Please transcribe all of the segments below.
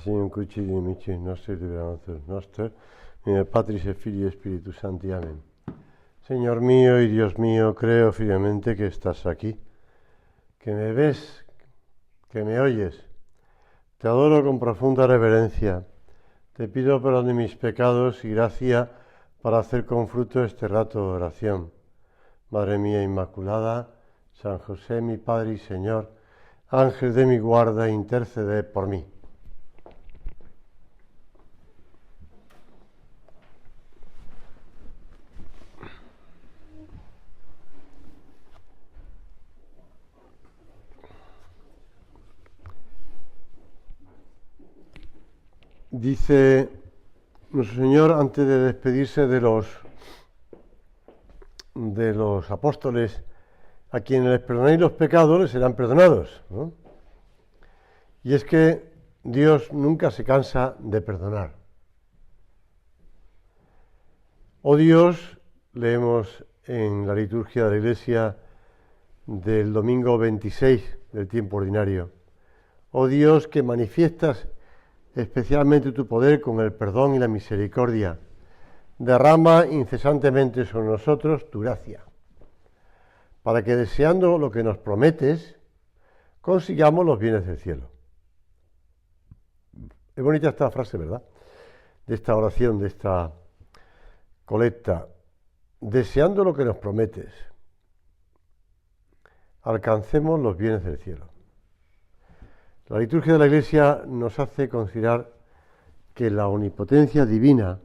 Signum crucis dimicis nostri liberator noster, in Patris et Filii et Spiritus Sancti. Amén. Señor mío y Dios mío, creo firmemente que estás aquí, que me ves, que me oyes. Te adoro con profunda reverencia. Te pido perdón de mis pecados y gracia para hacer con fruto este rato de oración. Madre mía Inmaculada, San José, mi Padre y Señor, Ángel de mi guarda, intercede por mí. Dice nuestro Señor antes de despedirse de los apóstoles: a quienes les perdonéis los pecados les serán perdonados, ¿no? Y es que Dios nunca se cansa de perdonar. Oh Dios, leemos en la liturgia de la Iglesia del domingo 26 del tiempo ordinario: oh Dios, que manifiestas especialmente tu poder con el perdón y la misericordia, derrama incesantemente sobre nosotros tu gracia, para que, deseando lo que nos prometes, consigamos los bienes del cielo. Es bonita esta frase, ¿verdad? De esta oración, de esta colecta: deseando lo que nos prometes, alcancemos los bienes del cielo. La liturgia de la Iglesia nos hace considerar que la omnipotencia divina,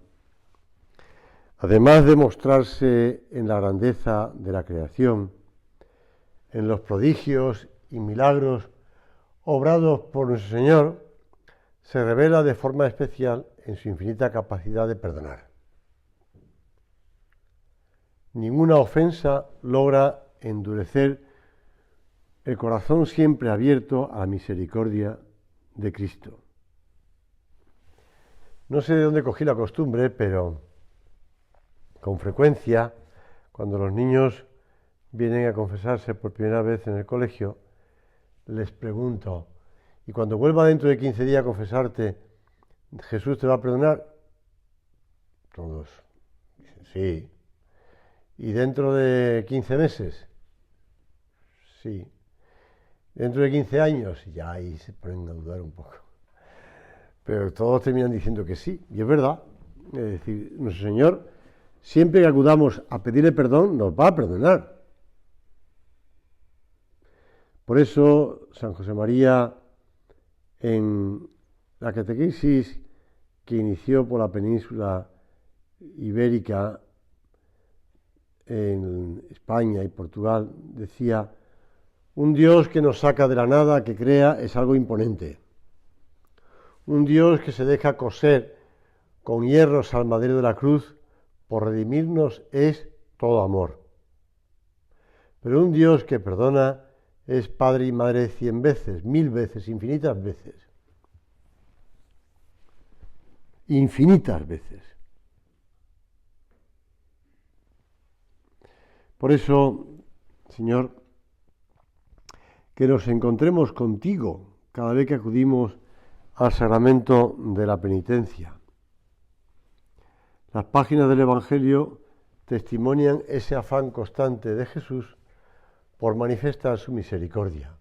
además de mostrarse en la grandeza de la creación, en los prodigios y milagros obrados por nuestro Señor, se revela de forma especial en su infinita capacidad de perdonar. Ninguna ofensa logra endurecer el corazón siempre abierto a la misericordia de Cristo. No sé de dónde cogí la costumbre, pero con frecuencia, cuando los niños vienen a confesarse por primera vez en el colegio, les pregunto: ¿y cuando vuelva dentro de 15 días a confesarte, Jesús te va a perdonar? Todos dicen sí. ¿Y dentro de 15 meses? Sí. ¿Dentro de 15 años? Ya ahí se ponen a dudar un poco. Pero todos terminan diciendo que sí, y es verdad. Es decir, nuestro Señor, siempre que acudamos a pedirle perdón, nos va a perdonar. Por eso, San José María, en la catequesis que inició por la península ibérica, en España y Portugal, decía: un Dios que nos saca de la nada, que crea, es algo imponente. Un Dios que se deja coser con hierros al madero de la cruz por redimirnos es todo amor. Pero un Dios que perdona es Padre y Madre 100 veces, 1000 veces, infinitas veces. Infinitas veces. Por eso, Señor, que nos encontremos contigo cada vez que acudimos al sacramento de la penitencia. Las páginas del Evangelio testimonian ese afán constante de Jesús por manifestar su misericordia.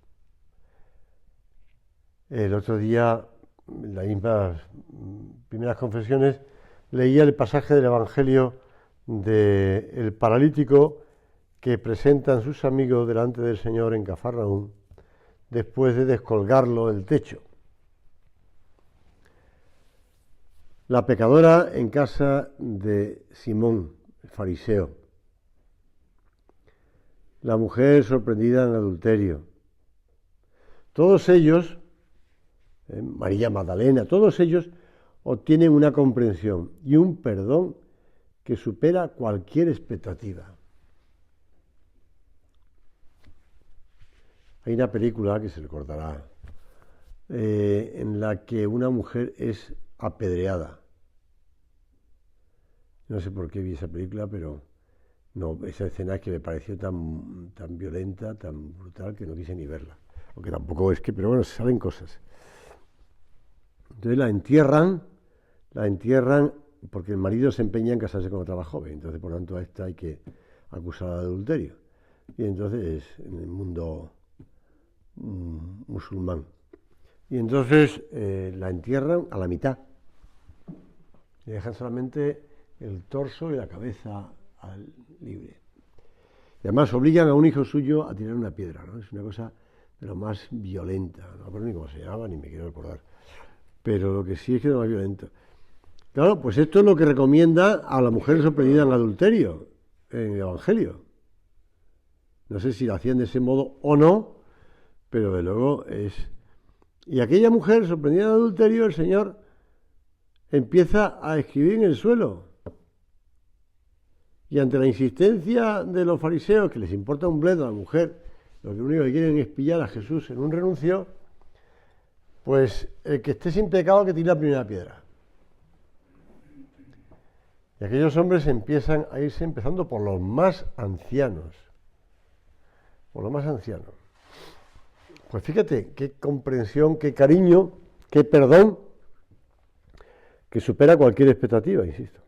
El otro día, en las mismas primeras confesiones, leía el pasaje del Evangelio del paralítico que presentan sus amigos delante del Señor en Cafarnaúm, después de descolgarlo del techo. La pecadora en casa de Simón, el fariseo. La mujer sorprendida en adulterio. Todos ellos, María Magdalena, todos ellos obtienen una comprensión y un perdón que supera cualquier expectativa. Hay una película que se recordará, en la que una mujer es apedreada. No sé por qué vi esa película, pero no, esa escena que me pareció tan violenta, tan brutal, que no quise ni verla. Aunque tampoco es que, pero bueno, salen cosas. Entonces la entierran porque el marido se empeña en casarse con otra más joven, entonces por tanto a esta hay que acusarla de adulterio. Y entonces en el mundo musulmán. Y entonces la entierran a la mitad. Le dejan solamente el torso y la cabeza libre. Y además obligan a un hijo suyo a tirar una piedra, ¿no? Es una cosa de lo más violenta. No me acuerdo ni cómo se llamaba, ni me quiero recordar. Pero lo que sí es que es lo más violento. Claro, pues esto es lo que recomienda a la mujer sorprendida en adulterio, en el Evangelio. No sé si lo hacían de ese modo o no, pero de luego es... Y aquella mujer sorprendida en adulterio, el Señor empieza a escribir en el suelo. Y ante la insistencia de los fariseos, que les importa un bledo a la mujer, lo único que quieren es pillar a Jesús en un renuncio, pues el que esté sin pecado que tire la primera piedra. Y aquellos hombres empiezan a irse, empezando por los más ancianos. Por los más ancianos. Pues fíjate, qué comprensión, qué cariño, qué perdón, que supera cualquier expectativa, insisto.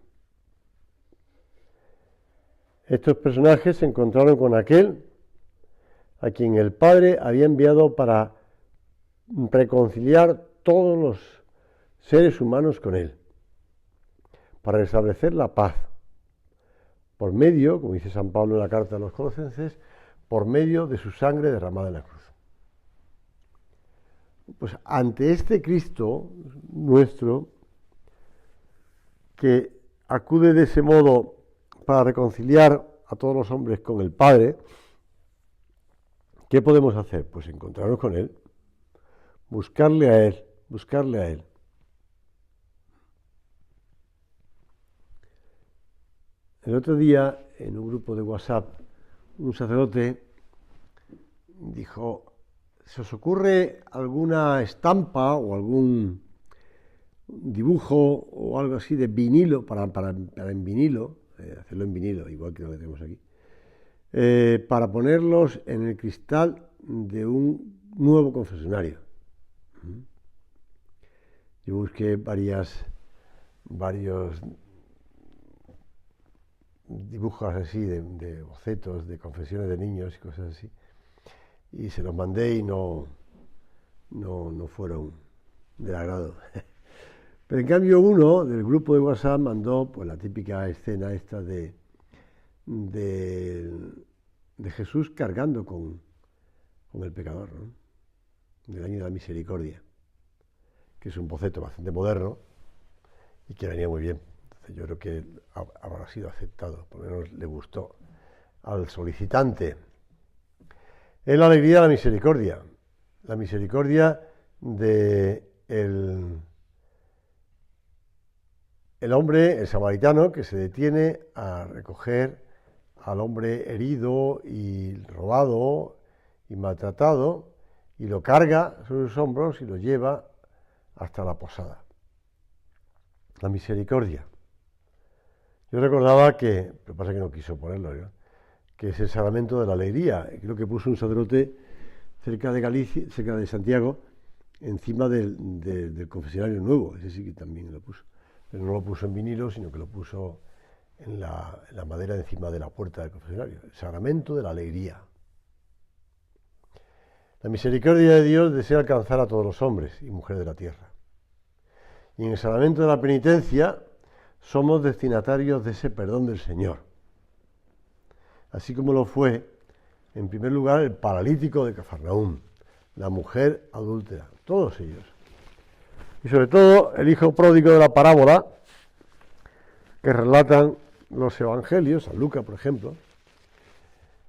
Estos personajes se encontraron con aquel a quien el Padre había enviado para reconciliar todos los seres humanos con él, para restablecer la paz, por medio, como dice San Pablo en la carta a los Colosenses, por medio de su sangre derramada en la cruz. Pues ante este Cristo nuestro, que acude de ese modo para reconciliar a todos los hombres con el Padre, ¿qué podemos hacer? Pues encontrarnos con Él, buscarle a Él, buscarle a Él. El otro día, en un grupo de WhatsApp, un sacerdote dijo, ¿se os ocurre alguna estampa o algún dibujo o algo así de vinilo, para en vinilo, hacerlo en vinilo, igual que lo que tenemos aquí, para ponerlos en el cristal de un nuevo confesionario? Yo busqué varios dibujos así de bocetos, de confesiones de niños y cosas así, y se los mandé y no fueron del agrado. Pero en cambio uno del grupo de WhatsApp mandó pues la típica escena esta de Jesús cargando con el pecador, ¿no? Del año de la misericordia, que es un boceto bastante moderno y que venía muy bien. Entonces yo creo que habrá sido aceptado, por lo menos le gustó al solicitante. Es la alegría de la misericordia de el hombre, el samaritano, que se detiene a recoger al hombre herido y robado y maltratado, y lo carga sobre sus hombros y lo lleva hasta la posada. La misericordia. Yo recordaba que, pero pasa que no quiso ponerlo, ¿no?, que es el sacramento de la alegría. Creo que puso un sacerdote cerca de Galicia, cerca de Santiago, encima del confesionario nuevo. Ese sí que también lo puso. Pero no lo puso en vinilo, sino que lo puso en la madera encima de la puerta del confesionario. El sacramento de la alegría. La misericordia de Dios desea alcanzar a todos los hombres y mujeres de la tierra. Y en el sacramento de la penitencia somos destinatarios de ese perdón del Señor. Así como lo fue, en primer lugar, el paralítico de Cafarnaúm, la mujer adúltera, todos ellos. Y sobre todo el hijo pródigo de la parábola que relatan los evangelios, San Lucas, por ejemplo,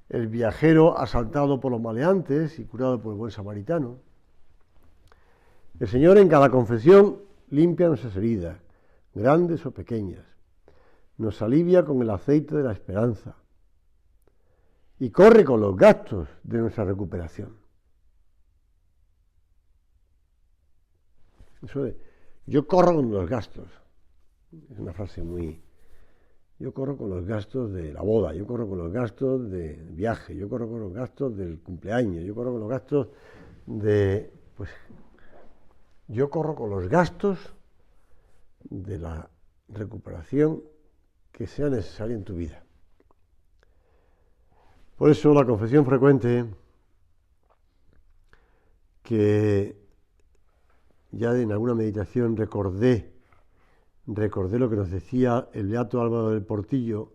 el viajero asaltado por los maleantes y curado por el buen samaritano. El Señor en cada confesión limpia nuestras heridas, grandes o pequeñas, nos alivia con el aceite de la esperanza y corre con los gastos de nuestra recuperación. Eso de, yo corro con los gastos, es una frase muy... Yo corro con los gastos de la boda, yo corro con los gastos del viaje, yo corro con los gastos del cumpleaños, yo corro con los gastos de yo corro con los gastos de la recuperación que sea necesaria en tu vida. Por eso la confesión frecuente, que ya en alguna meditación recordé lo que nos decía el beato Álvaro del Portillo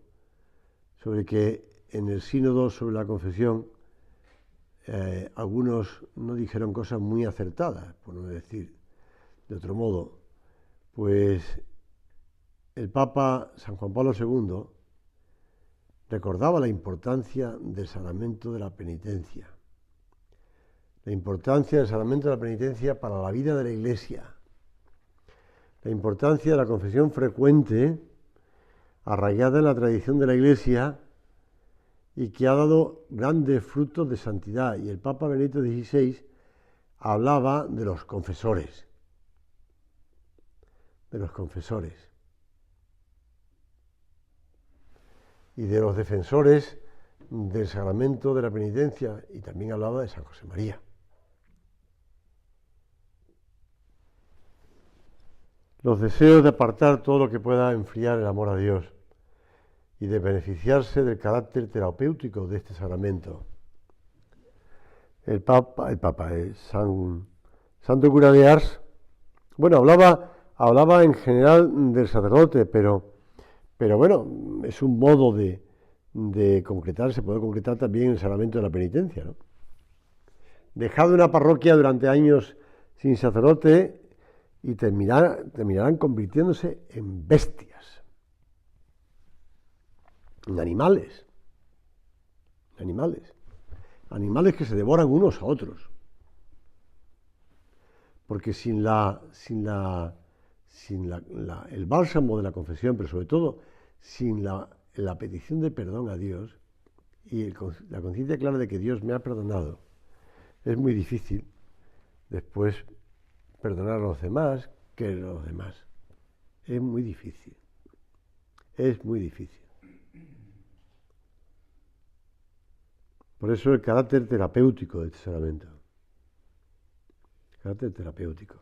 sobre que en el sínodo sobre la confesión algunos no dijeron cosas muy acertadas, por no decir de otro modo. Pues el Papa San Juan Pablo II recordaba la importancia del sacramento de la penitencia, la importancia del sacramento de la penitencia para la vida de la Iglesia, la importancia de la confesión frecuente arraigada en la tradición de la Iglesia y que ha dado grandes frutos de santidad. Y el Papa Benedicto XVI hablaba de los confesores, y de los defensores del sacramento de la penitencia, y también hablaba de San José María. Los deseos de apartar todo lo que pueda enfriar el amor a Dios y de beneficiarse del carácter terapéutico de este sacramento. Santo Cura de Ars, bueno, hablaba en general del sacerdote, pero bueno, es un modo de concretar, se puede concretar también el sacramento de la penitencia, ¿no? Dejad una parroquia durante años sin sacerdote y terminarán convirtiéndose en bestias, en animales que se devoran unos a otros. Porque sin el bálsamo de la confesión, pero sobre todo sin la petición de perdón a Dios y la conciencia clara de que Dios me ha perdonado, es muy difícil después perdonar a los demás, querer a los demás. Es muy difícil. Por eso el carácter terapéutico de este sacramento. Carácter terapéutico.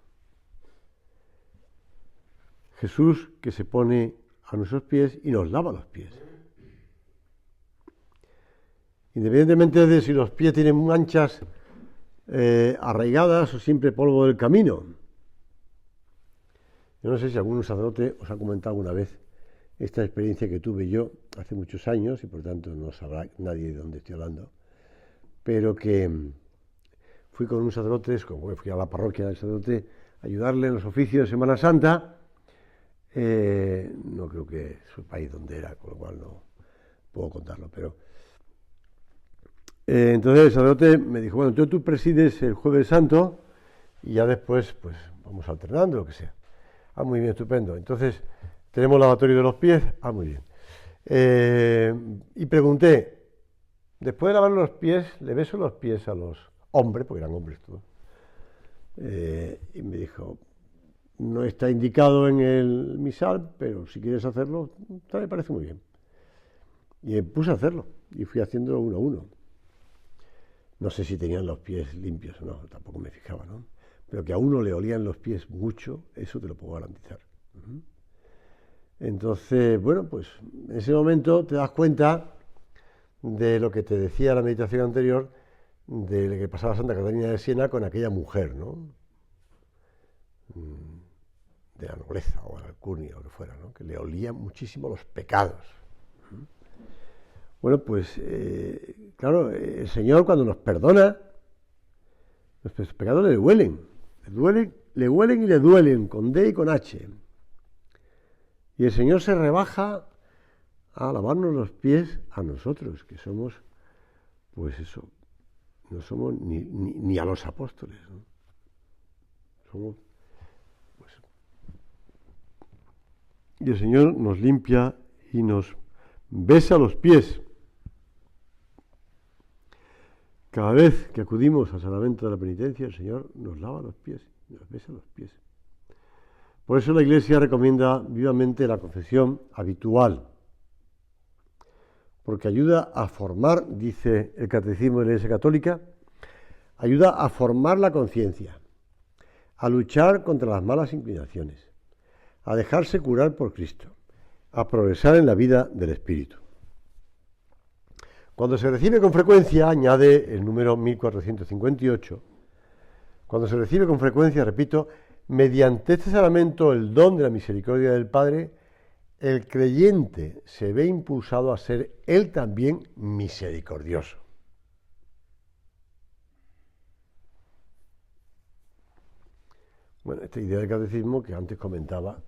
Jesús que se pone a nuestros pies y nos lava los pies. Independientemente de si los pies tienen manchas arraigadas o siempre polvo del camino. Yo no sé si algún sacerdote os ha comentado alguna vez esta experiencia que tuve yo hace muchos años, y por tanto no sabrá nadie de dónde estoy hablando, pero que fui con un sacerdote, fui a la parroquia del sacerdote a ayudarle en los oficios de Semana Santa. No creo que su país donde era, con lo cual no puedo contarlo, pero entonces el sacerdote me dijo, bueno, tú presides el Jueves Santo y ya después pues vamos alternando, lo que sea. Muy bien, estupendo. Entonces tenemos lavatorio de los pies. Muy bien. Y pregunté, después de lavar los pies, le beso los pies a los hombres, porque eran hombres todos. Y me dijo, no está indicado en el misal, pero si quieres hacerlo, me parece muy bien. Y me puse a hacerlo, y fui haciéndolo uno a uno. No sé si tenían los pies limpios o no, tampoco me fijaba, ¿no? Pero que a uno le olían los pies mucho, eso te lo puedo garantizar. Entonces, bueno, pues en ese momento te das cuenta de lo que te decía la meditación anterior, de lo que pasaba Santa Catalina de Siena con aquella mujer, ¿no? De la nobleza o de la alcurnia o lo que fuera, ¿no? Que le olían muchísimo los pecados. Bueno, pues claro, el Señor cuando nos perdona, nuestros pecados le huelen y le duelen, con D y con H. Y el Señor se rebaja a lavarnos los pies a nosotros, que somos, pues eso, no somos ni a los apóstoles, ¿no? Somos, pues, y el Señor nos limpia y nos besa los pies. Cada vez que acudimos al sacramento de la penitencia, el Señor nos lava los pies, nos besa los pies. Por eso la Iglesia recomienda vivamente la confesión habitual, porque ayuda a formar, dice el Catecismo de la Iglesia Católica, ayuda a formar la conciencia, a luchar contra las malas inclinaciones, a dejarse curar por Cristo, a progresar en la vida del Espíritu. Cuando se recibe con frecuencia, añade el número 1458, cuando se recibe con frecuencia, repito, mediante este sacramento el don de la misericordia del Padre, el creyente se ve impulsado a ser él también misericordioso. Bueno, esta idea del catecismo que antes comentaba,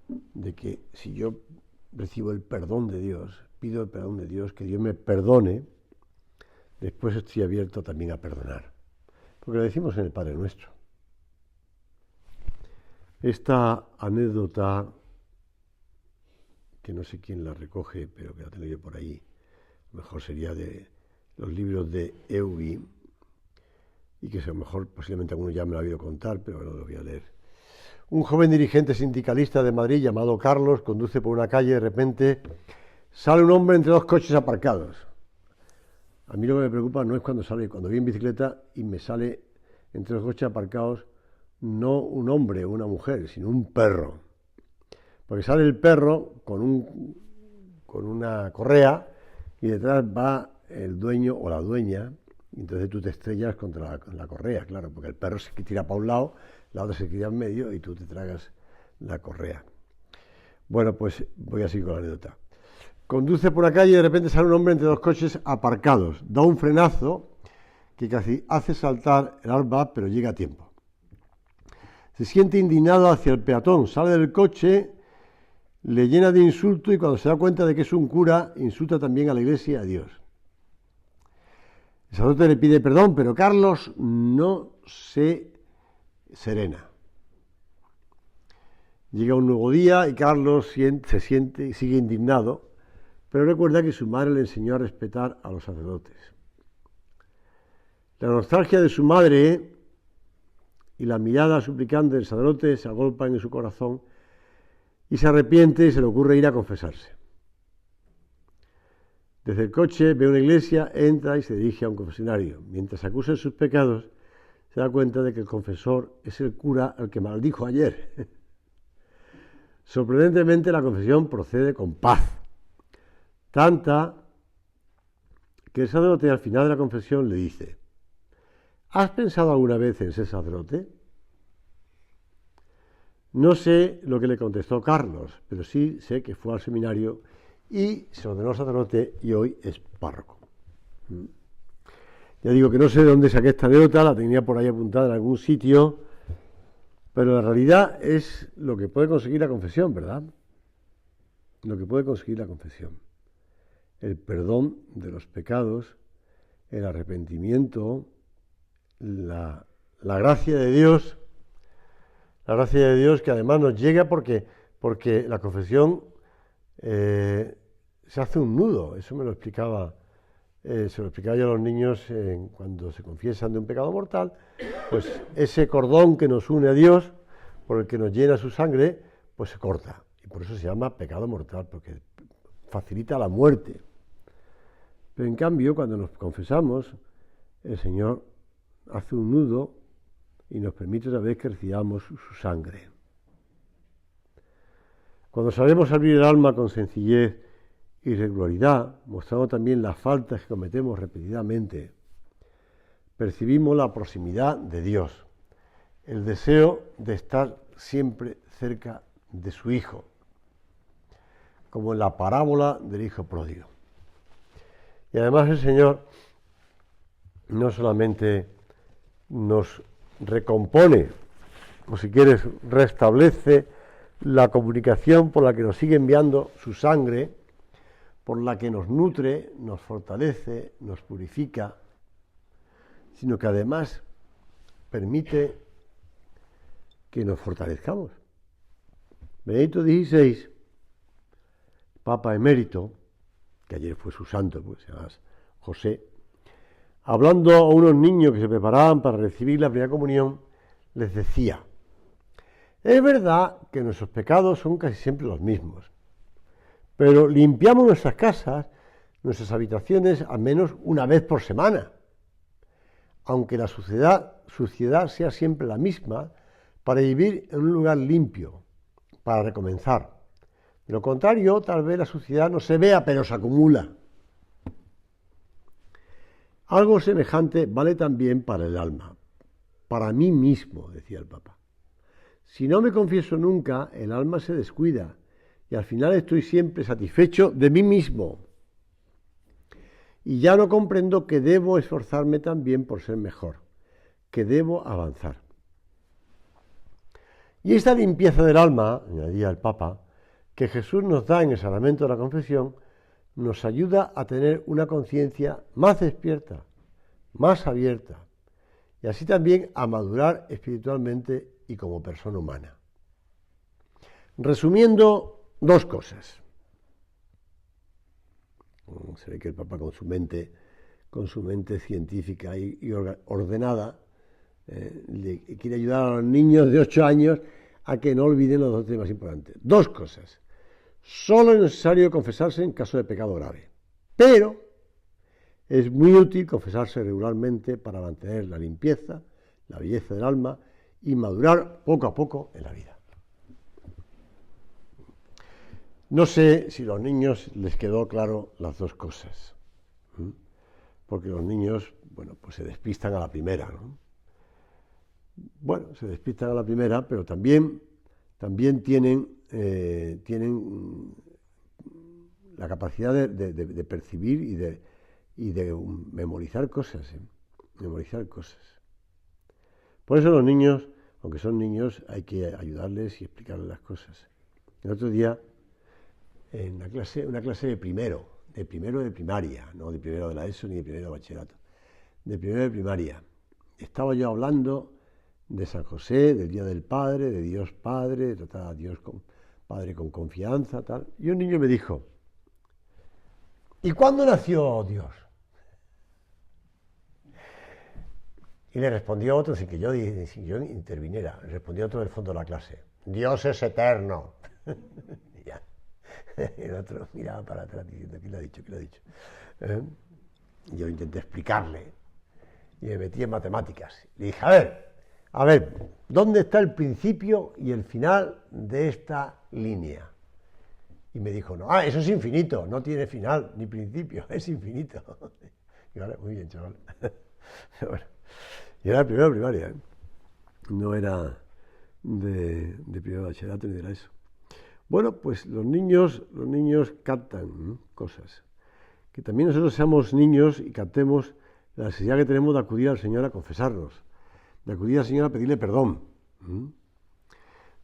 de que si yo recibo el perdón de Dios, pido el perdón de Dios, que Dios me perdone, después estoy abierto también a perdonar. Porque lo decimos en el Padre Nuestro. Esta anécdota, que no sé quién la recoge, pero que la tengo yo por ahí, a lo mejor sería de los libros de Eubi, y que a lo mejor posiblemente alguno ya me lo ha oído contar, pero no lo voy a leer. Un joven dirigente sindicalista de Madrid llamado Carlos conduce por una calle y de repente sale un hombre entre dos coches aparcados. A mí lo que me preocupa no es cuando voy en bicicleta y me sale entre dos coches aparcados no un hombre o una mujer, sino un perro. Porque sale el perro con una correa y detrás va el dueño o la dueña, y entonces tú te estrellas contra la correa, claro, porque el perro se tira para un lado, la otra se tira en medio y tú te tragas la correa. Bueno, pues voy a seguir con la anécdota. Conduce por la calle y de repente sale un hombre entre dos coches aparcados. Da un frenazo que casi hace saltar el airbag, pero llega a tiempo. Se siente indignado hacia el peatón, sale del coche, le llena de insulto y cuando se da cuenta de que es un cura, insulta también a la iglesia y a Dios. El sacerdote le pide perdón, pero Carlos no se serena. Llega un nuevo día y Carlos sigue indignado, pero recuerda que su madre le enseñó a respetar a los sacerdotes. La nostalgia de su madre y la mirada suplicante del sacerdote se agolpan en su corazón y se arrepiente y se le ocurre ir a confesarse. Desde el coche ve una iglesia, entra y se dirige a un confesionario. Mientras acusa sus pecados, se da cuenta de que el confesor es el cura al que maldijo ayer. Sorprendentemente, la confesión procede con paz. Tanta que el sacerdote al final de la confesión le dice: ¿has pensado alguna vez en ser sacerdote? No sé lo que le contestó Carlos, pero sí sé que fue al seminario y se ordenó sacerdote y hoy es párroco. Ya digo que no sé de dónde saqué esta anécdota, la tenía por ahí apuntada en algún sitio, pero la realidad es lo que puede conseguir la confesión, ¿verdad? Lo que puede conseguir la confesión. El perdón de los pecados, el arrepentimiento, la gracia de Dios, que además nos llega porque la confesión se hace un nudo. Eso me lo explicaba, se lo explicaba yo a los niños cuando se confiesan de un pecado mortal, pues ese cordón que nos une a Dios, por el que nos llena su sangre, pues se corta. Y por eso se llama pecado mortal, porque facilita la muerte. Pero en cambio, cuando nos confesamos, el Señor hace un nudo y nos permite otra vez que recibamos su sangre. Cuando sabemos abrir el alma con sencillez y regularidad, mostrando también las faltas que cometemos repetidamente, percibimos la proximidad de Dios, el deseo de estar siempre cerca de su Hijo, como en la parábola del Hijo pródigo. Y además el Señor no solamente nos recompone, o si quieres, restablece la comunicación por la que nos sigue enviando su sangre, por la que nos nutre, nos fortalece, nos purifica, sino que además permite que nos fortalezcamos. Benedicto XVI, Papa emérito, que ayer fue su santo, pues se llama José, hablando a unos niños que se preparaban para recibir la primera comunión, les decía: es verdad que nuestros pecados son casi siempre los mismos, pero limpiamos nuestras casas, nuestras habitaciones, al menos una vez por semana. Aunque la suciedad sea siempre la misma, para vivir en un lugar limpio, para recomenzar. De lo contrario, tal vez la suciedad no se vea, pero se acumula. Algo semejante vale también para el alma, para mí mismo, decía el Papa. Si no me confieso nunca, el alma se descuida y al final estoy siempre satisfecho de mí mismo. Y ya no comprendo que debo esforzarme también por ser mejor, que debo avanzar. Y esta limpieza del alma, añadía el Papa, que Jesús nos da en el sacramento de la confesión, nos ayuda a tener una conciencia más despierta, más abierta, y así también a madurar espiritualmente y como persona humana. Resumiendo, dos cosas. Se ve que el Papa con su mente científica y ordenada, le quiere ayudar a los niños de 8 años a que no olviden los dos temas importantes. Dos cosas. Solo es necesario confesarse en caso de pecado grave, pero es muy útil confesarse regularmente para mantener la limpieza, la belleza del alma y madurar poco a poco en la vida. No sé si a los niños les quedó claro las dos cosas, porque los niños, pues se despistan a la primera, ¿no? Bueno, se despistan a la primera, pero también tienen la capacidad de percibir y de memorizar cosas, Por eso los niños, aunque son niños, hay que ayudarles y explicarles las cosas. El otro día, en una clase de primero de primaria, no de primero de la ESO ni de primero de bachillerato, de primero de primaria, estaba yo hablando de San José, del Día del Padre, de Dios Padre, de tratar a Dios Padre con confianza, tal. Y un niño me dijo, ¿y cuándo nació Dios? Y le respondió otro, sin que yo interviniera, le respondió otro del fondo de la clase, Dios es eterno. Y ya. El otro miraba para atrás diciendo, ¿qué le ha dicho? Y yo intenté explicarle y me metí en matemáticas. Le dije, a ver, ¿dónde está el principio y el final de esta línea? Y me dijo, no, eso es infinito, no tiene final ni principio, es infinito. Y vale, muy bien, chaval. Bueno, y era primero de primaria, no era de primero de bachillerato ni de la ESO. Bueno, pues los niños captan cosas. Que también nosotros seamos niños y captemos la necesidad que tenemos de acudir al Señor a confesarnos, de acudir al Señor a pedirle perdón.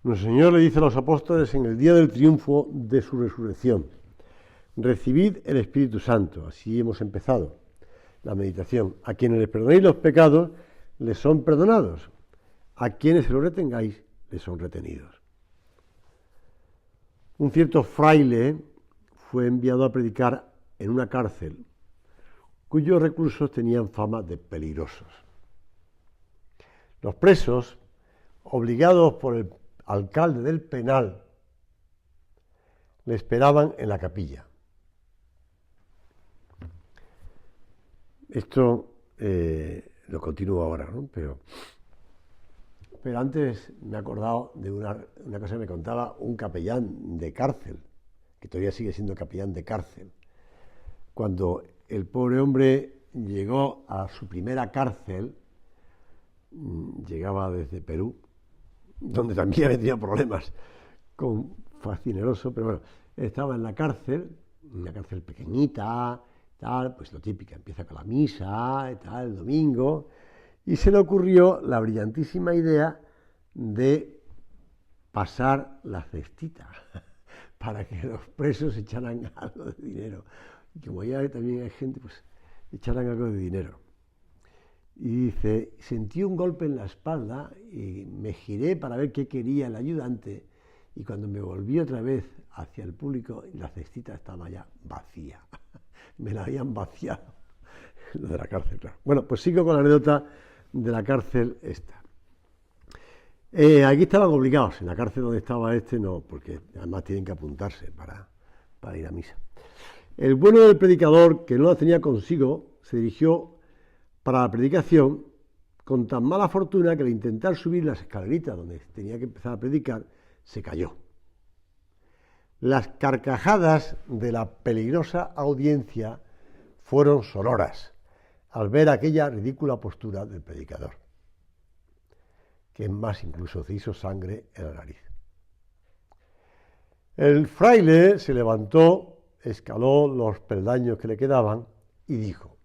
Nuestro Señor le dice a los apóstoles en el día del triunfo de su resurrección, recibid el Espíritu Santo. Así hemos empezado la meditación. A quienes les perdonéis los pecados, les son perdonados. A quienes se los retengáis, les son retenidos. Un cierto fraile fue enviado a predicar en una cárcel cuyos reclusos tenían fama de peligrosos. Los presos, obligados por el alcalde del penal, le esperaban en la capilla. Esto lo continúo ahora, ¿no? Pero antes me he acordado de una cosa que me contaba un capellán de cárcel, que todavía sigue siendo capellán de cárcel. Cuando el pobre hombre llegó a su primera cárcel, llegaba desde Perú, donde también había tenido problemas con Fascineroso, pero bueno, estaba en la cárcel, una cárcel pequeñita, tal, pues lo típico, empieza con la misa, tal, el domingo, y se le ocurrió la brillantísima idea de pasar la cestita para que los presos echaran algo de dinero. Y como ya también hay gente, pues echaran algo de dinero. Y dice, sentí un golpe en la espalda y me giré para ver qué quería el ayudante, y cuando me volví otra vez hacia el público, la cestita estaba ya vacía. Me la habían vaciado. Lo de la cárcel, claro. Bueno, pues sigo con la anécdota de la cárcel esta. Aquí estaban obligados, en la cárcel donde estaba este no, porque además tienen que apuntarse para ir a misa. El bueno del predicador, que no la tenía consigo, se dirigió para la predicación con tan mala fortuna que al intentar subir las escaleritas donde tenía que empezar a predicar, se cayó. Las carcajadas de la peligrosa audiencia fueron sonoras al ver aquella ridícula postura del predicador, que más incluso se hizo sangre en la nariz. El fraile se levantó, escaló los peldaños que le quedaban y dijo: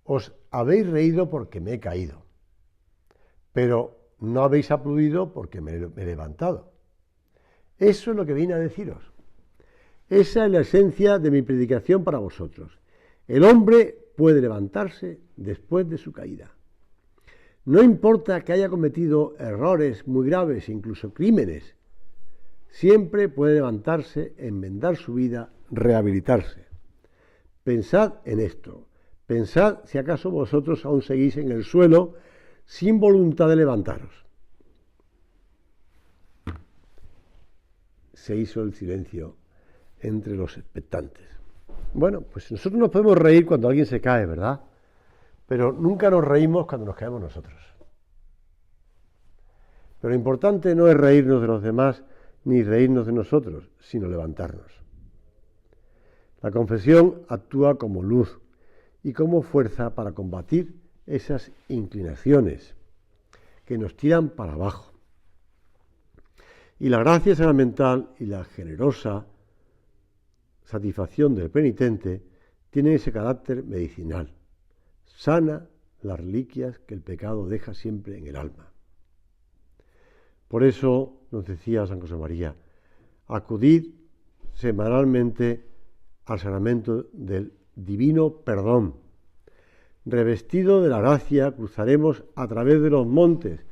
os habéis reído porque me he caído, pero no habéis aplaudido porque me he levantado. Eso es lo que vine a deciros. Esa es la esencia de mi predicación para vosotros. El hombre puede levantarse después de su caída. No importa que haya cometido errores muy graves, incluso crímenes, siempre puede levantarse, enmendar su vida, rehabilitarse. Pensad en esto. Pensad si acaso vosotros aún seguís en el suelo sin voluntad de levantaros. Se hizo el silencio entre los expectantes. Bueno, pues nosotros nos podemos reír cuando alguien se cae, ¿verdad? Pero nunca nos reímos cuando nos caemos nosotros. Pero lo importante no es reírnos de los demás ni reírnos de nosotros, sino levantarnos. La confesión actúa como luz y como fuerza para combatir esas inclinaciones que nos tiran para abajo. Y la gracia sacramental y la generosa satisfacción del penitente tienen ese carácter medicinal. Sana las reliquias que el pecado deja siempre en el alma. Por eso nos decía San José María: acudid semanalmente al sacramento del divino perdón. Revestido de la gracia, cruzaremos a través de los montes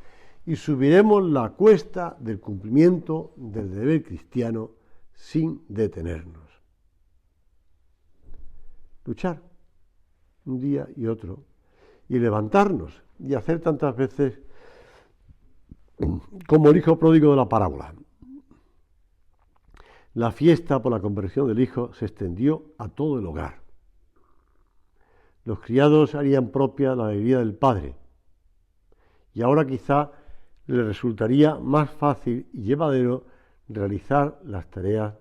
y subiremos la cuesta del cumplimiento del deber cristiano sin detenernos. Luchar un día y otro y levantarnos y hacer tantas veces como el hijo pródigo de la parábola. La fiesta por la conversión del hijo se extendió a todo el hogar. Los criados harían propia la alegría del padre y ahora quizá le resultaría más fácil y llevadero realizar las tareas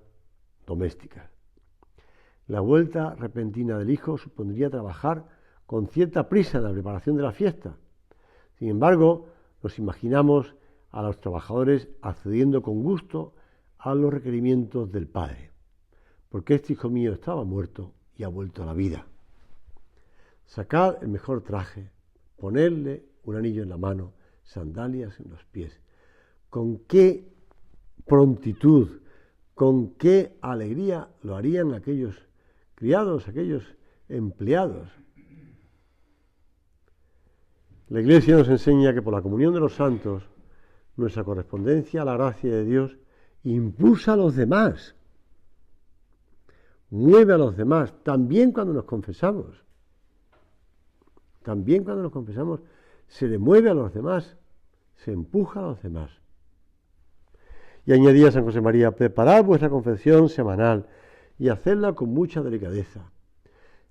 domésticas. La vuelta repentina del hijo supondría trabajar con cierta prisa en la preparación de la fiesta. Sin embargo, nos imaginamos a los trabajadores accediendo con gusto a los requerimientos del padre, porque este hijo mío estaba muerto y ha vuelto a la vida. Sacad el mejor traje, ponedle un anillo en la mano, sandalias en los pies. Con qué prontitud, con qué alegría lo harían aquellos criados, aquellos empleados. La Iglesia nos enseña que por la comunión de los santos, nuestra correspondencia a la gracia de Dios impulsa a los demás, mueve a los demás, también cuando nos confesamos. También cuando nos confesamos se le mueve a los demás, se empuja a los demás. Y añadía San José María: preparad vuestra confesión semanal y hacedla con mucha delicadeza.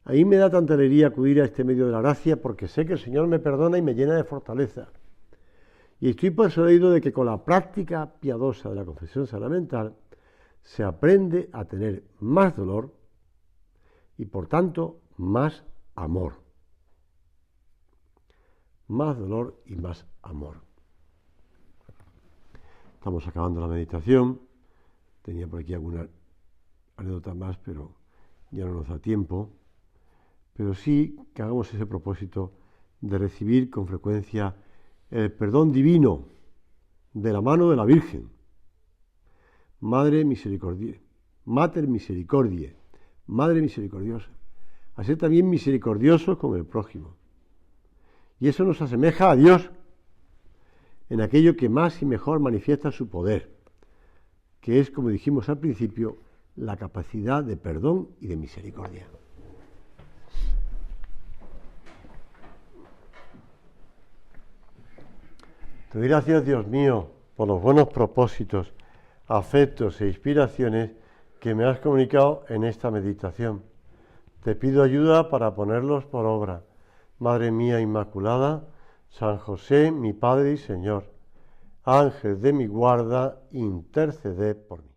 Ahí me da tanta alegría acudir a este medio de la gracia porque sé que el Señor me perdona y me llena de fortaleza. Y estoy persuadido de que con la práctica piadosa de la confesión sacramental se aprende a tener más dolor y por tanto más amor. Más dolor y más amor. Estamos acabando la meditación. Tenía por aquí alguna anécdota más, pero ya no nos da tiempo. Pero sí que hagamos ese propósito de recibir con frecuencia el perdón divino de la mano de la Virgen. Madre misericordia, Mater misericordiae, Madre misericordiosa. A ser también misericordiosos con el prójimo. Y eso nos asemeja a Dios en aquello que más y mejor manifiesta su poder, que es, como dijimos al principio, la capacidad de perdón y de misericordia. Te doy gracias, Dios mío, por los buenos propósitos, afectos e inspiraciones que me has comunicado en esta meditación. Te pido ayuda para ponerlos por obra. Madre mía Inmaculada, San José, mi Padre y Señor, Ángel de mi guarda, interceded por mí.